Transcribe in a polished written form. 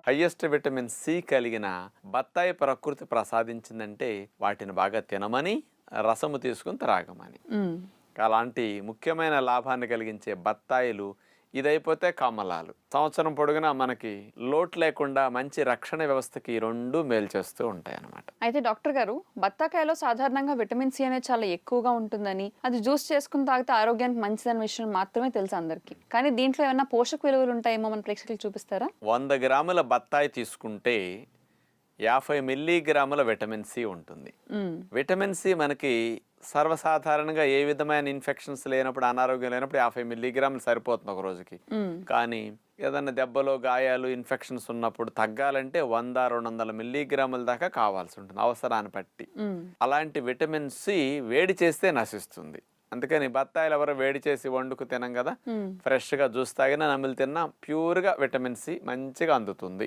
Highest vitamin C కలిగిన బత్తాయి ప్రకృతి ప్రసాదించిందంటే వాటిని బాగా తినమని, రసము తీసుకుని త్రాగమని. హ్మ్. అలాంటి ముఖ్యమైన లాభాన్ని కలిగించే బత్తాయిలు ఇదైపోతే కమలాలు. సంవత్సరం పొడుగునా మనకి లోటు లేకుండా మంచి రక్షణ వ్యవస్థకి ఈ రెండు మేలు చేస్తూ ఉంటాయి అన్నమాట. అయితే డాక్టర్ గారు, బత్తాకాయలో సాధారణంగా విటమిన్ సి అనేది చాలా ఎక్కువగా ఉంటుందని, అది జ్యూస్ చేసుకుని తాగితే ఆరోగ్యానికి మంచిదన్న విషయం మాత్రమే తెలుసు అందరికీ. కానీ దీంట్లో ఏమైనా పోషక విలువలు ఉంటాయేమో మన ప్రేక్షకులకు చూపిస్తారా? 100 గ్రాముల బత్తాయి తీసుకుంటే 50 మిల్లీగ్రాముల విటమిన్ సి ఉంటుంది. హ్మ్. విటమిన్ సి మనకి సర్వసాధారణంగా ఏ విధమైన ఇన్ఫెక్షన్స్ లేనప్పుడు, అనారోగ్యం లేనప్పుడు 50 మిల్లీగ్రాములు సరిపోతుంది ఒక రోజుకి. హ్మ్. కానీ ఏదన్నా దెబ్బలు, గాయాలు, ఇన్ఫెక్షన్స్ ఉన్నప్పుడు తగ్గాలంటే 100-200 మిల్లీగ్రాముల దాకా కావాల్సి ఉంటుంది అవసరాన్ని బట్టి. హ్మ్. అలాంటి విటమిన్ సి వేడి చేస్తే నశిస్తుంది. అందుకని బత్తాయిలు ఎవరు వేడి చేసి వండుకు తినం కదా, హ్మ్. ఫ్రెష్గా జ్యూస్ తాగినా, నమిలి తిన్నా ప్యూర్గా విటమిన్ సి మంచిగా అందుతుంది.